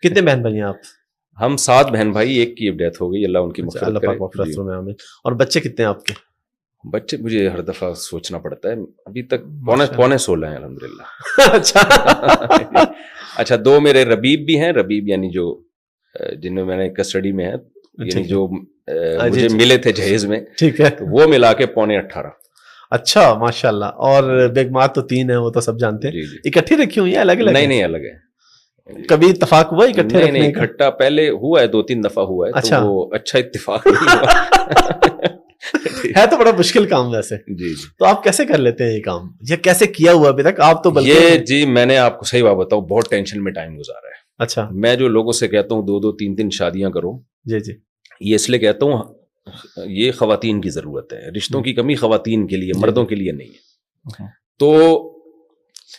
کتنے بہن بھائی ہیں آپ؟ ہم 7 بہن بھائی، ایک کی ڈیتھ ہو گئی، اللہ ان کی مغفرت اللہ کرے. پاک مغفرت میں آمین. اور بچے کتنے ہیں آپ کے؟ بچے مجھے ہر دفعہ سوچنا پڑتا ہے، ابھی تک پونے 16 ہیں الحمدللہ. اچھا 2 میرے ربیب بھی ہیں، ربیب یعنی جو جن میں نے کسٹڈی میں ہے، یعنی جو مجھے ملے تھے جہیز میں، ٹھیک ہے، وہ ملا کے پونے 18. اچھا ماشاء اللہ. اور بیگمات تو 3 ہیں، وہ تو سب جانتے ہیں. اکٹھی رکھی ہوئی ہیں الگ الگ؟ نہیں الگ ہے. کبھی اتفاق ہوا اکٹھے رکھنے کا؟ نہیں اکٹھا پہلے ہوا ہے 2-3 دفعہ ہوا ہے. اچھا وہ اچھا اتفاق نہیں ہوا ہے تو بڑا مشکل کام ویسے. جی تو آپ کیسے کر لیتے ہیں یہ کام؟ یہ کیسے کیا ہوا ابھی تک آپ تو؟ یہ جی میں نے آپ کو صحیح بات بتاؤں، بہت ٹینشن میں ٹائم گزارا ہے. اچھا. میں جو لوگوں سے کہتا ہوں 2-2 3-3 شادیاں کرو، جی جی، یہ اس لیے کہتا ہوں یہ خواتین کی ضرورت ہے. رشتوں کی کمی خواتین کے لیے، مردوں کے لیے نہیں ہے. تو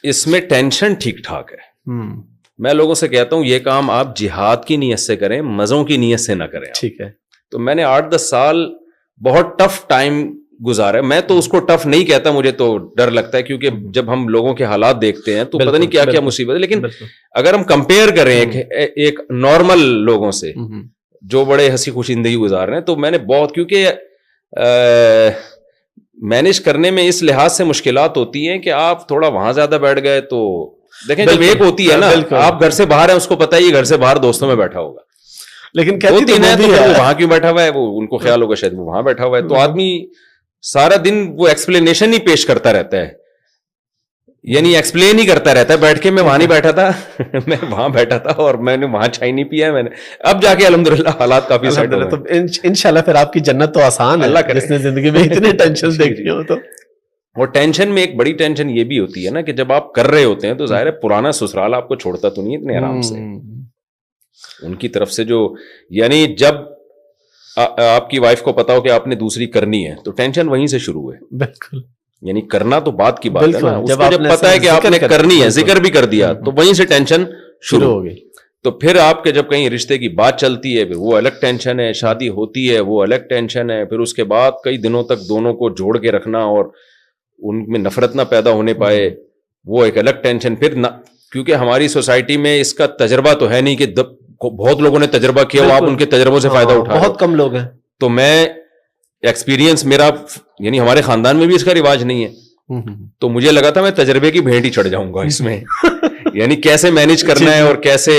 اس میں ٹینشن ٹھیک ٹھاک ہے. میں لوگوں سے کہتا ہوں یہ کام آپ جہاد کی نیت سے کریں، مزوں کی نیت سے نہ کریں. ٹھیک ہے. تو میں نے 8-10 سال بہت ٹف ٹائم گزارا. میں تو اس کو ٹف نہیں کہتا، مجھے تو ڈر لگتا ہے، کیونکہ جب ہم لوگوں کے حالات دیکھتے ہیں تو پتہ نہیں کیا کیا مصیبت ہے. لیکن اگر ہم کمپیئر کریں ایک نارمل لوگوں سے جو بڑے ہنسی خوشی زندگی گزار رہے ہیں، تو میں نے بہت، کیونکہ مینج کرنے میں اس لحاظ سے مشکلات ہوتی ہیں کہ آپ تھوڑا وہاں زیادہ بیٹھ گئے تو دیکھیں جب ایک ہوتی ہے نا، آپ گھر سے باہر ہیں، اس کو پتہ ہے یہ گھر سے باہر دوستوں میں بیٹھا ہوگا، لیکن 2-3 ہے تو وہ وہاں کیوں بیٹھا ہوا ہے، وہ ان کو خیال ہوگا شاید وہ وہاں بیٹھا ہوا ہے. تو آدمی سارا دن وہ ایکسپلینیشن ہی پیش کرتا رہتا ہے، یعنی ایکسپلین ہی کرتا رہتا ہے بیٹھ کے. میں وہاں نہیں بیٹھا تھا، میں وہاں بیٹھا تھا اور میں نے وہاں چائے نہیں پیا. میں نے اب جا کے الحمدللہ حالات کافی سیٹ ہو گئے. تو انشاءاللہ پھر آپ کی جنت تو آسان ہے، اللہ کرے. جس نے زندگی میں اتنی ٹینشن دیکھی ہو. تو اور ٹینشن میں ایک بڑی ٹینشن یہ بھی ہوتی ہے نا کہ جب آپ کر رہے ہوتے ہیں تو ظاہر ہے پرانا سسرال آپ کو چھوڑتا تو نہیں اتنے آرام سے. ان کی طرف سے جو، یعنی جب آپ کی وائف کو پتا ہو کہ آپ نے دوسری کرنی ہے تو ٹینشن وہیں سے شروع ہے. بالکل، یعنی کرنا تو بات کی بات ہے نا، اس کو جب پتا ہے کہ آپ نے کرنی ہے، ذکر بھی کر دیا تو وہیں سے ٹینشن شروع ہو گئی. تو پھر آپ کے جب کہیں رشتے کی بات چلتی ہے، پھر وہ الگ ٹینشن ہے. شادی ہوتی ہے وہ الگ ٹینشن ہے. پھر اس کے بعد کئی دنوں تک دونوں کو جوڑ کے رکھنا اور ان میں نفرت نہ پیدا ہونے پائے، وہ ایک الگ ٹینشن. پھر کیونکہ ہماری سوسائٹی میں اس کا تجربہ تو ہے نہیں کہ بہت لوگوں نے تجربہ کیا ہو، آپ ان کے تجربوں سے فائدہ اٹھائے، بہت کم لوگ ہیں. تو میں ایکسپیرینس میرا، یعنی ہمارے خاندان میں بھی اس کا رواج نہیں ہے، تو مجھے لگا تھا میں تجربے کی بھینٹ ہی چڑھ جاؤں گا اس میں، یعنی کیسے مینج کرنا ہے اور کیسے.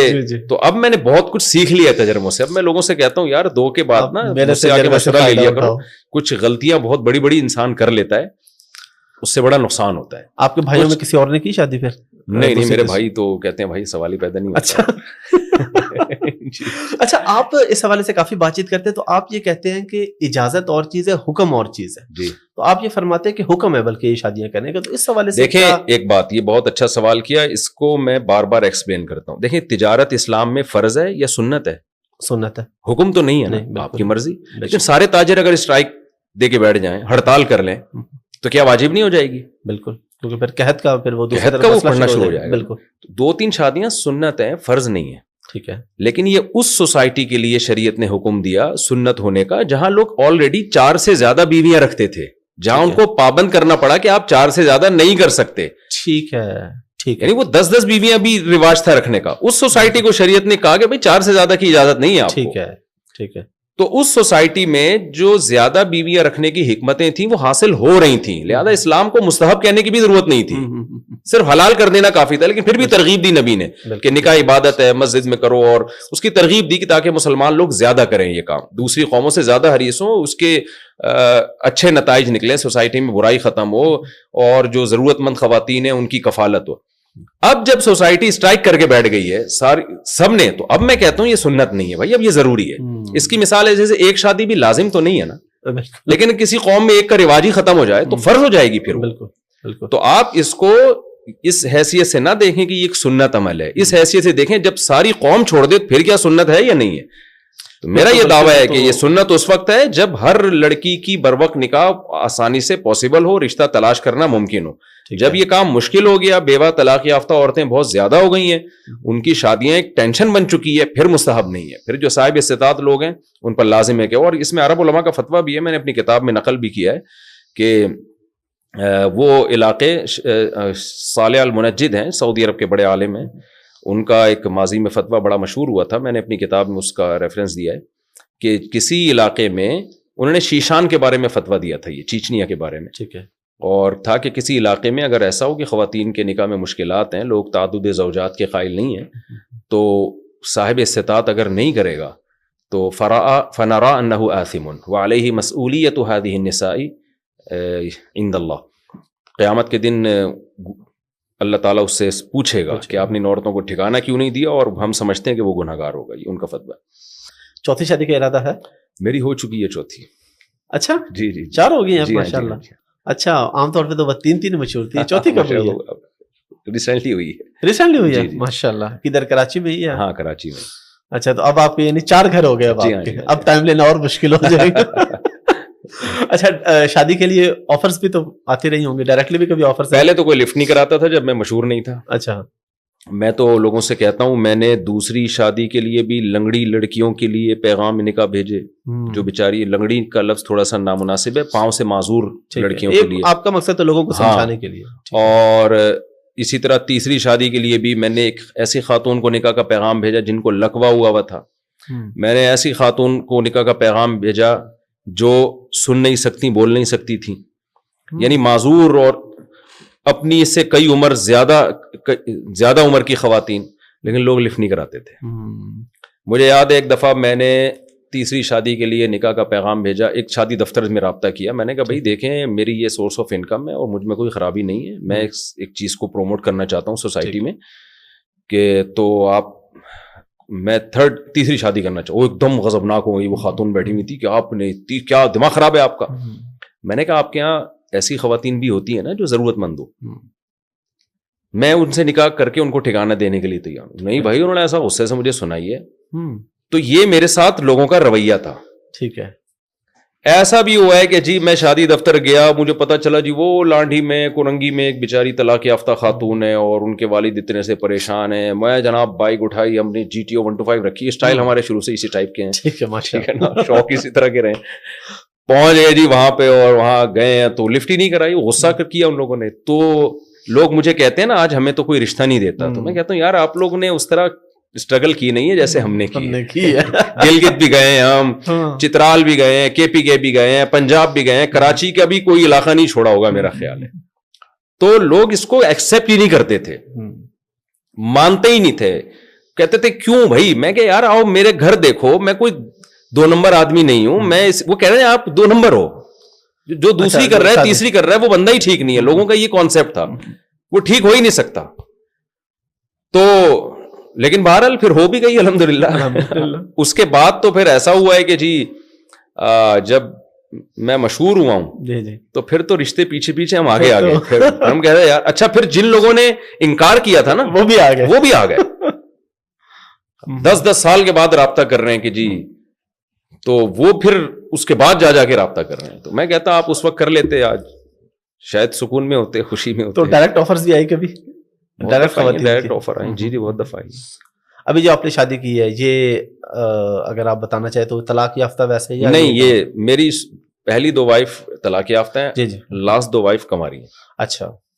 تو اب میں نے بہت کچھ سیکھ لیا تجربوں سے. اب میں لوگوں سے کہتا ہوں یار 2 کے بعد نا مجھ سے آ کے مشورہ لے لیا کرو. کچھ غلطیاں بہت بڑی بڑی انسان کر لیتا ہے، اس سے بڑا نقصان ہوتا ہے. آپ کے بھائیوں میں کسی اور نے کی شادی پھر؟ نہیں میرے بھائی تو کہتے ہیں بھائی سوال ہی پیدا نہیں ہوتا. اچھا آپ اس حوالے سے کافی بات چیت کرتے ہیں، تو آپ یہ کہتے ہیں کہ اجازت اور چیز ہے، حکم اور چیز ہے. جی. تو آپ یہ فرماتے ہیں کہ حکم ہے بلکہ یہ شادیاں کرنے کا، تو اس حوالے سے دیکھیں ایک بات، یہ بہت اچھا سوال کیا، اس کو میں بار بار ایکسپلین کرتا ہوں. دیکھیں تجارت اسلام میں فرض ہے یا سنت ہے؟ سنت ہے. حکم تو نہیں ہے نا، آپ کی مرضی. لیکن سارے تاجر اگر اسٹرائک دے کے بیٹھ جائیں، ہڑتال کر لیں، تو کیا واجب نہیں ہو جائے گی؟ بالکل، کیونکہ پھر قحط کا پھر وہ پڑھنا شروع ہو جائے گا. بالکل. 2-3 شادیاں سنت ہیں، فرض نہیں ہے. ٹھیک ہے. لیکن یہ اس سوسائٹی کے لیے شریعت نے حکم دیا سنت ہونے کا جہاں لوگ آلریڈی 4 سے زیادہ بیویاں رکھتے تھے، جہاں ان کو پابند کرنا پڑا کہ آپ 4 سے زیادہ نہیں کر سکتے. ٹھیک ہے. ٹھیک ہے. یعنی وہ 10-10 بیویاں بھی رواج تھا رکھنے کا. اس سوسائٹی کو شریعت نے کہا کہ بھائی 4 سے زیادہ کی اجازت نہیں ہے آپ کو. ٹھیک ہے. ٹھیک ہے. تو اس سوسائٹی میں جو زیادہ بیویاں رکھنے کی حکمتیں تھیں وہ حاصل ہو رہی تھیں، لہذا اسلام کو مستحب کہنے کی بھی ضرورت نہیں تھی، صرف حلال کر دینا کافی تھا. لیکن پھر بھی ترغیب دی نبی نے کہ نکاح عبادت ہے، مسجد میں کرو، اور اس کی ترغیب دی کہ تاکہ مسلمان لوگ زیادہ کریں یہ کام، دوسری قوموں سے زیادہ حریص ہوں، اس کے اچھے نتائج نکلیں، سوسائٹی میں برائی ختم ہو اور جو ضرورت مند خواتین ہیں ان کی کفالت ہو. اب جب سوسائٹی اسٹرائک کر کے بیٹھ گئی ہے ساری سب نے، تو اب میں کہتا ہوں یہ سنت نہیں ہے بھائی، اب یہ ضروری ہے. اس کی مثال ہے جیسے ایک شادی بھی لازم تو نہیں ہے نا، لیکن کسی قوم میں ایک کا رواج ہی ختم ہو جائے تو فرض ہو جائے گی پھر. بالکل. تو آپ اس کو اس حیثیت سے نہ دیکھیں کہ یہ ایک سنت عمل ہے، اس حیثیت سے دیکھیں جب ساری قوم چھوڑ دے پھر کیا سنت ہے یا نہیں ہے. تو میرا یہ دعویٰ ہے کہ یہ سنت اس وقت ہے جب ہر لڑکی کی بروقت نکاح آسانی سے پاسبل ہو، رشتہ تلاش کرنا ممکن ہو. جب یہ کام مشکل ہو گیا، بیوہ طلاق یافتہ عورتیں بہت زیادہ ہو گئی ہیں، ان کی شادیاں ایک ٹینشن بن چکی ہے، پھر مستحب نہیں ہے. پھر جو صاحب استطاعت لوگ ہیں ان پر لازم ہے کہ، اور اس میں عرب علماء کا فتویٰ بھی ہے، میں نے اپنی کتاب میں نقل بھی کیا ہے کہ وہ علاقے صالح المنجد ہیں، سعودی عرب کے بڑے عالم ہیں، ان کا ایک ماضی میں فتویٰ بڑا مشہور ہوا تھا, میں نے اپنی کتاب میں اس کا ریفرنس دیا ہے کہ کسی علاقے میں انہوں نے شیشان کے بارے میں فتویٰ دیا تھا, یہ چیچنیا کے بارے میں, ٹھیک ہے, اور تھا کہ کسی علاقے میں اگر ایسا ہو کہ خواتین کے نکاح میں مشکلات ہیں, لوگ تعدد زوجات کے قائل نہیں ہیں, تو صاحب استطاعت اگر نہیں کرے گا تو فنرا انہ آثم وعلیہ مسئولیت هذه النساء عند اللہ, قیامت کے دن اللہ تعالیٰ اس سے پوچھے گا کہ آپ نے ان عورتوں کو ٹھکانہ کیوں نہیں دیا, اور ہم سمجھتے ہیں کہ وہ گناہ گار ہوگا. یہ ان کا فتویٰ. چوتھی شادی کا ارادہ ہے؟ میری ہو چکی ہے چوتھی. اچھا, جی جی, 4 ہو گئی ہیں ماشاء اللہ. اچھا, عام طور پہ تو 3 مشہور تھی, چوتھی کب ہوئی ہے؟ ریسنٹلی ہوئی ہے. ریسنٹلی ہوئی ہے, ماشاء اللہ. کدھر, کراچی میں ہی ہے؟ ہاں, کراچی میں. اچھا, تو اب آپ کے یعنی 4 گھر ہو گئے اب آپ کے, اب ٹائم لینا اور مشکل ہو جائے گا. اچھا, شادی کے لیے آفرز بھی تو آتے رہی ہوں گے, ڈائریکٹلی بھی کبھی آفرز؟ پہلے تو کوئی لفٹ نہیں کراتا تھا جب میں مشہور نہیں تھا. اچھا, میں تو لوگوں سے کہتا ہوں, میں نے دوسری شادی کے لیے بھی لنگڑی لڑکیوں کے لیے پیغام نکاح بھیجے, جو بیچاری, لنگڑی کا لفظ تھوڑا سا نامناسب ہے, پاؤں سے معذور لڑکیوں کے لیے. آپ کا مقصد تو لوگوں کو سمجھانے کے لیے. اور اسی طرح تیسری شادی کے لیے بھی میں نے ایک ایسی خاتون کو نکاح کا پیغام بھیجا جن کو لقوہ ہوا تھا. میں نے ایسی خاتون کو نکاح کا پیغام بھیجا جو سن نہیں سکتی, بول نہیں سکتی تھیں, یعنی معذور اور اپنی اس سے کئی عمر زیادہ عمر کی خواتین, لیکن لوگ لفٹ نہیں کراتے تھے. مجھے یاد ہے ایک دفعہ میں نے تیسری شادی کے لیے نکاح کا پیغام بھیجا, ایک شادی دفتر میں رابطہ کیا. میں نے کہا بھائی دیکھیں, میری یہ سورس آف انکم ہے اور مجھ میں کوئی خرابی نہیں ہے, میں ایک چیز کو پروموٹ کرنا چاہتا ہوں سوسائٹی میں, کہ تو آپ, میں تیسری شادی کرنا چاہوں. وہ ایک دم غضبناک ہو گئی, وہ خاتون بیٹھی ہوئی تھی کہ آپ نے کیا دماغ خراب ہے آپ کا. میں نے کہا آپ کے یہاں ایسی خواتین بھی ہوتی ہیں نا جو ضرورت مند ہو, میں ان سے نکاح کر کے ان کو ٹھکانہ دینے کے لیے تیار ہوں. نہیں بھائی, انہوں نے ایسا غصے سے مجھے سنائی ہے. تو یہ میرے ساتھ لوگوں کا رویہ تھا. ٹھیک ہے. ایسا بھی ہوا ہے کہ جی میں شادی دفتر گیا, مجھے پتا چلا جی وہ لانڈھی میں کورنگی میں ایک بیچاری طلاق یافتہ خاتون ہے اور ان کے والد اتنے سے پریشان ہیں. میں جناب بائک اٹھائی, ہم نے GTO 125 رکھی, اسٹائل ہمارے شروع سے اسی ٹائپ کے ہیں, ٹھیک ہے نا, شوق اسی طرح کے رہے. پہنچ گئے جی وہاں پہ, اور وہاں گئے ہیں تو لفٹ ہی نہیں کرائی, غصہ کیا ان لوگوں نے. تو لوگ مجھے کہتے ہیں نا آج ہمیں تو کوئی رشتہ نہیں دیتا, تو میں کہتا ہوں یار آپ لوگوں نے اس طرح اسٹرگل کی نہیں ہے جیسے ہم نے کی ہے. گلگت بھی گئے ہیں ہم, چترال بھی گئے ہیں, KPK بھی گئے ہیں, پنجاب بھی گئے ہیں, کراچی کا بھی کوئی علاقہ نہیں چھوڑا ہوگا میرا خیال ہے. تو لوگ اس کو ایکسپٹ ہی نہیں کرتے تھے, مانتے ہی نہیں تھے, کہتے تھے کیوں بھائی. میں کہ یار آؤ میرے گھر دیکھو, میں کوئی 2 نمبر آدمی نہیں ہوں. میں وہ کہہ رہے ہیں آپ 2 نمبر ہو, جو دوسری کر رہا ہے تیسری کر رہا ہے وہ بندہ ہی ٹھیک نہیں ہے. لوگوں کا یہ کانسیپٹ تھا, وہ ٹھیک ہو ہی نہیں سکتا. تو لیکن بہرحال پھر ہو بھی گئی الحمدللہ. اس کے بعد تو پھر ایسا ہوا ہے کہ جی جب میں مشہور ہوا ہوں تو پھر تو رشتے پیچھے پیچھے ہم آگے آ گئے. پھر ہم کہہ رہے یار اچھا, پھر جن لوگوں نے انکار کیا تھا نا وہ بھی آ گئے 10 سال کے بعد رابطہ کر رہے ہیں کہ جی, تو وہ پھر اس کے بعد جا کے رابطہ کر رہے ہیں. تو میں کہتا آپ اس وقت کر لیتے, آج شاید سکون میں ہوتے, خوشی میں ہوتے. تو ڈائریکٹ آفرز بھی آئی کبھی؟ ڈائریکٹ آفر آئی جی, بہت دفعہ آئی. ابھی جو آپ نے شادی کی ہے یہ اگر آپ بتانا چاہیں تو طلاق یافتہ ویسے یا نہیں؟ یہ میری پہلی 2 وائف طلاق یافتہ ہیں, جی, لاسٹ 2 وائف کماری ہیں. اچھا,